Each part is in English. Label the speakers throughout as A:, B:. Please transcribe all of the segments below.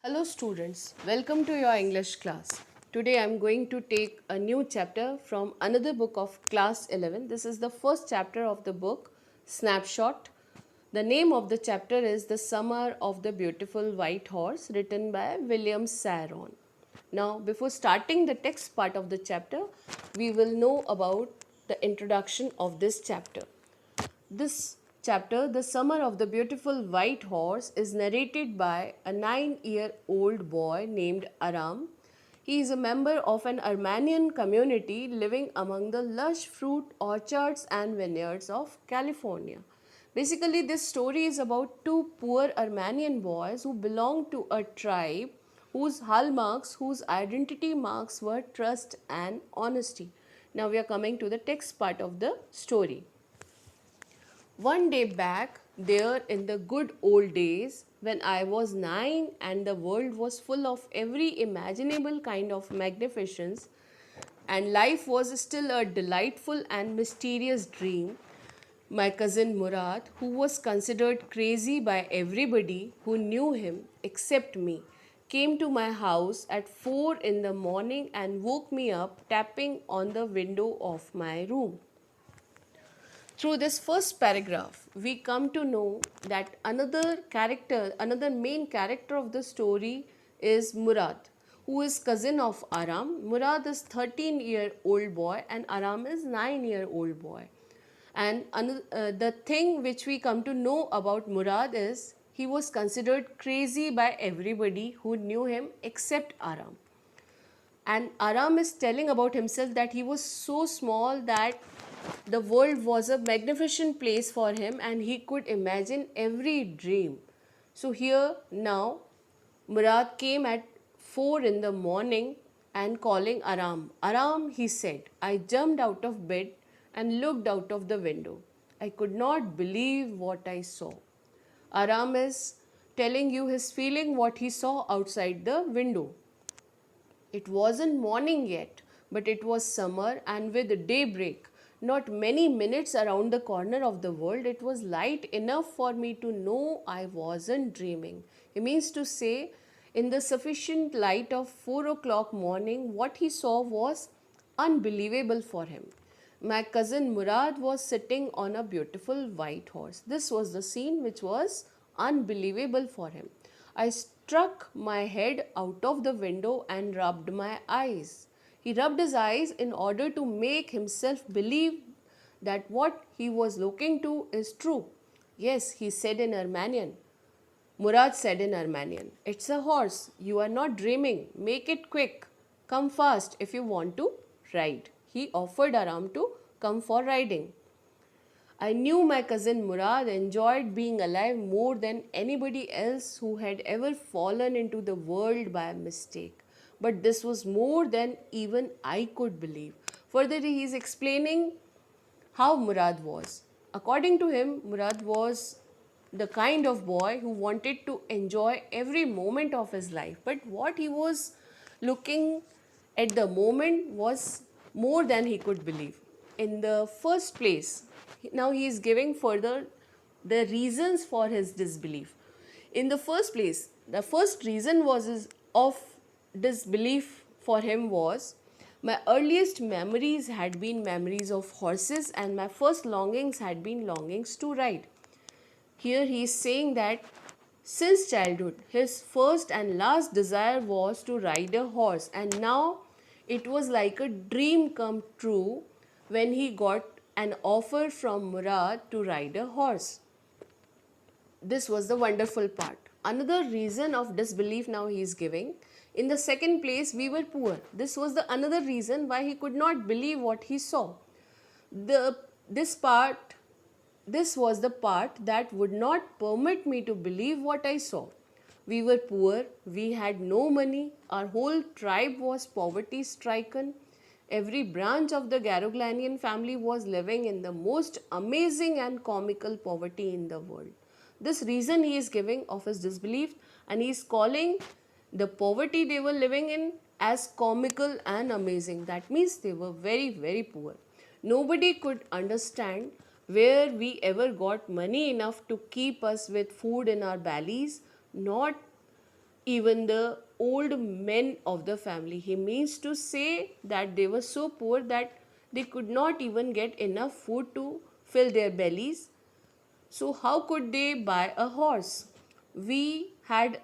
A: Hello students, welcome to your English class. Today I am going to take a new chapter from another book of class 11. This is the first chapter of the book Snapshot. The name of the chapter is The Summer of the Beautiful White Horse, written by William Saron. Now before starting the text part of the chapter, we will know about the introduction of this chapter. This chapter, The Summer of the Beautiful White Horse, is narrated by a 9-year-old boy named Aram. He is a member of an Armenian community living among the lush fruit orchards and vineyards of California. Basically, this story is about two poor Armenian boys who belong to a tribe whose hallmarks, whose identity marks were trust and honesty. Now we are coming to the text part of the story. One day back, there in the good old days, when I was 9 and the world was full of every imaginable kind of magnificence, and life was still a delightful and mysterious dream, my cousin Murad, who was considered crazy by everybody who knew him except me, came to my house at 4 in the morning and woke me up tapping on the window of my room. Through this first paragraph, we come to know that another main character of the story is Murad, who is cousin of Aram. Murad is 13-year-old boy and Aram is 9-year-old boy. And the thing which we come to know about Murad is he was considered crazy by everybody who knew him except Aram. And Aram is telling about himself that he was so small that the world was a magnificent place for him and he could imagine every dream. So here now Murad came at 4 in the morning and calling Aram. Aram, he said. I jumped out of bed and looked out of the window. I could not believe what I saw. Aram is telling you his feeling what he saw outside the window. It wasn't morning yet, but it was summer, and with daybreak, not many minutes around the corner of the world, it was light enough for me to know I wasn't dreaming. He means to say, in the sufficient light of 4 o'clock morning, what he saw was unbelievable for him. My cousin Murad was sitting on a beautiful white horse. This was the scene which was unbelievable for him. I struck my head out of the window and rubbed my eyes. He rubbed his eyes in order to make himself believe that what he was looking to is true. Yes, he said in Armenian. Murad said in Armenian, It's a horse. You are not dreaming. Make it quick. Come fast if you want to ride. He offered Aram to come for riding. I knew my cousin Murad enjoyed being alive more than anybody else who had ever fallen into the world by mistake. But this was more than even I could believe. Further, he is explaining how Murad was. According to him, Murad was the kind of boy who wanted to enjoy every moment of his life. But what he was looking at the moment was more than he could believe. In the first place, now he is giving further the reasons for his disbelief. In the first place, the first reason of disbelief for him was my earliest memories had been memories of horses and my first longings had been longings to ride. Here he is saying that since childhood, his first and last desire was to ride a horse, and now it was like a dream come true when he got an offer from Murad to ride a horse. This was the wonderful part. Another reason of disbelief now he is giving. In the second place, we were poor. This was the another reason why he could not believe what he saw. The this part this was the part that would not permit me to believe what I saw. We were poor, we had no money, our whole tribe was poverty stricken. Every branch of the Garoglanian family was living in the most amazing and comical poverty in the world. This reason he is giving of his disbelief, and he is calling the poverty they were living in as comical and amazing. That means they were very, very poor. Nobody could understand where we ever got money enough to keep us with food in our bellies, not even the old men of the family. He means to say that they were so poor that they could not even get enough food to fill their bellies. So, how could they buy a horse? We had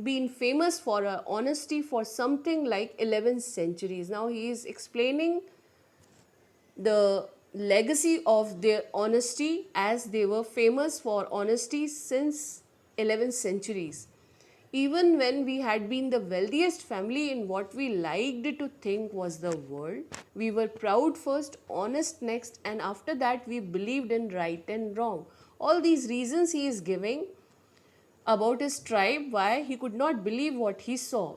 A: been famous for our honesty for something like 11 centuries. Now, he is explaining the legacy of their honesty, as they were famous for honesty since 11 centuries. Even when we had been the wealthiest family in what we liked to think was the world, we were proud first, honest next, and after that we believed in right and wrong. All these reasons he is giving about his tribe why he could not believe what he saw.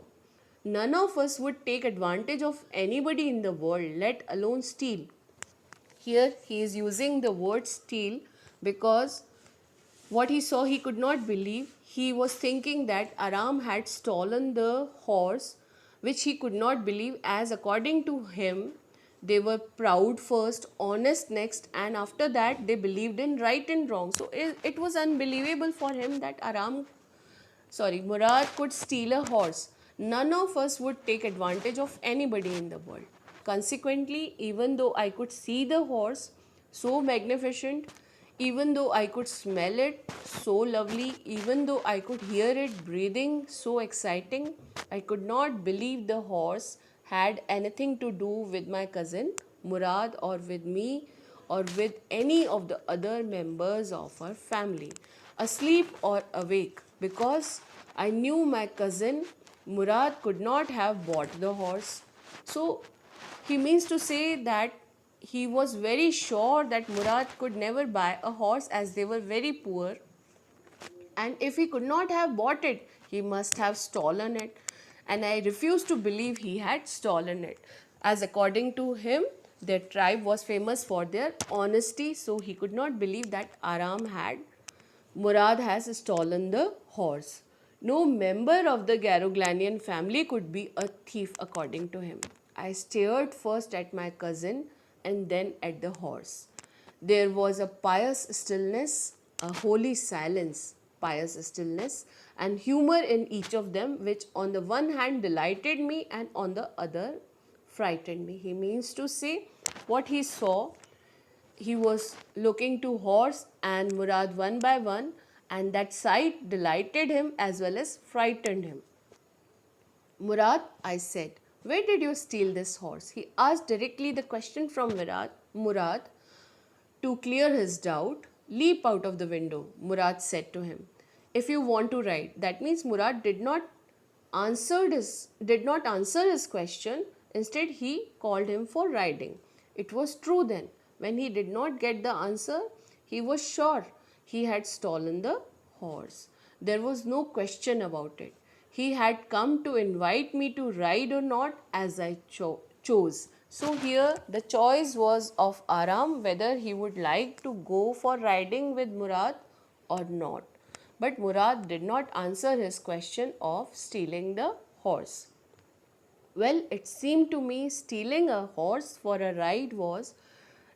A: None of us would take advantage of anybody in the world, let alone steal. Here he is using the word steal because what he saw he could not believe. He was thinking that Aram had stolen the horse, which he could not believe, as according to him they were proud first, honest next, and after that they believed in right and wrong. So it was unbelievable for him that Murad could steal a horse. None of us would take advantage of anybody in the world. Consequently, even though I could see the horse, so magnificent, even though I could smell it, so lovely, even though I could hear it breathing, so exciting, I could not believe the horse had anything to do with my cousin Murad, or with me, or with any of the other members of our family, asleep or awake, because I knew my cousin Murad could not have bought the horse. So he means to say that he was very sure that Murad could never buy a horse, as they were very poor, and if he could not have bought it, he must have stolen it. And I refuse to believe he had stolen it, as according to him, their tribe was famous for their honesty, so he could not believe that Murad has stolen the horse. No member of the Garoglanian family could be a thief, according to him. I stared first at my cousin and then at the horse. There was a pious stillness, a holy silence, pious stillness, and humor in each of them, which on the one hand delighted me and on the other frightened me. He means to say what he saw. He was looking to horse and Murad one by one, and that sight delighted him as well as frightened him. Murad, I said, where did you steal this horse? He asked directly the question from Murad. To clear his doubt, leap out of the window, Murad said to him. If you want to ride. That means Murad did not answer his question. Instead, he called him for riding. It was true then. When he did not get the answer, he was sure he had stolen the horse. There was no question about it. He had come to invite me to ride or not, as I chose. So here the choice was of Aram whether he would like to go for riding with Murad or not. But Murad did not answer his question of stealing the horse. Well, it seemed to me stealing a horse for a ride was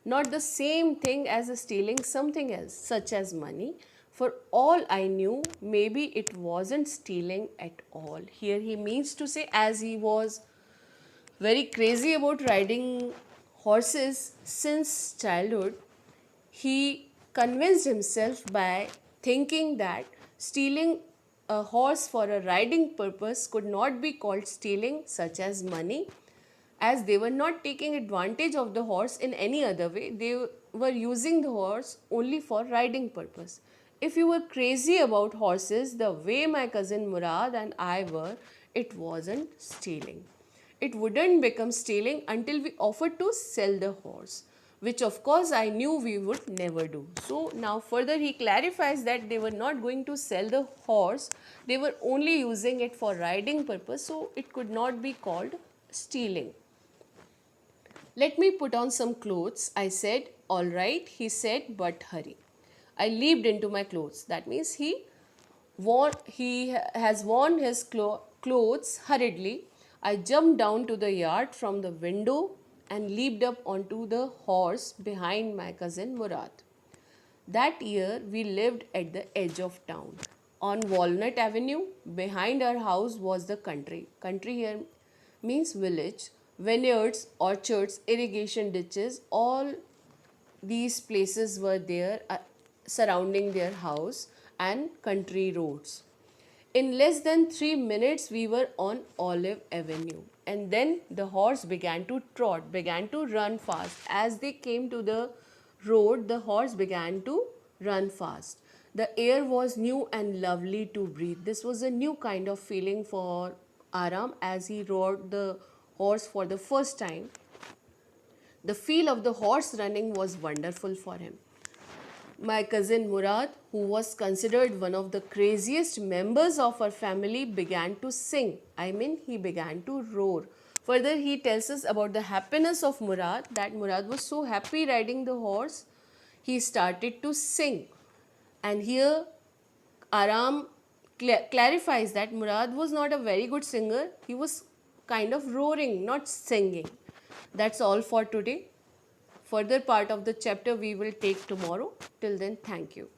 A: not the same thing as stealing something else, such as money. For all I knew, maybe it wasn't stealing at all. Here he means to say, as he was very crazy about riding horses since childhood, he convinced himself by thinking that stealing a horse for a riding purpose could not be called stealing, such as money, as they were not taking advantage of the horse in any other way. They were using the horse only for riding purpose. If you were crazy about horses the way my cousin Murad and I were, it wasn't stealing. It wouldn't become stealing until we offered to sell the horse, which of course I knew we would never do. So now further he clarifies that they were not going to sell the horse, they were only using it for riding purpose, so it could not be called stealing. Let me put on some clothes, I said. All right, he said, but hurry. I leaped into my clothes. That means he has worn his clothes hurriedly. I jumped down to the yard from the window and leaped up onto the horse behind my cousin Murad. That year we lived at the edge of town. on Walnut Avenue. Behind our house was the country. Country here means village. Vineyards, orchards, irrigation ditches, all these places were there surrounding their house, and country roads. In less than 3 minutes, we were on Olive Avenue. And then the horse began to trot, began to run fast. As they came to the road, the horse began to run fast. The air was new and lovely to breathe. This was a new kind of feeling for Aram as he rode the horse for the first time. The feel of the horse running was wonderful for him. My cousin Murad, who was considered one of the craziest members of our family, began to sing. He began to roar. Further, he tells us about the happiness of Murad, that Murad was so happy riding the horse, he started to sing. And here, Aram clarifies that Murad was not a very good singer, he was kind of roaring, not singing. That's all for today. Further part of the chapter we will take tomorrow. Till then, thank you.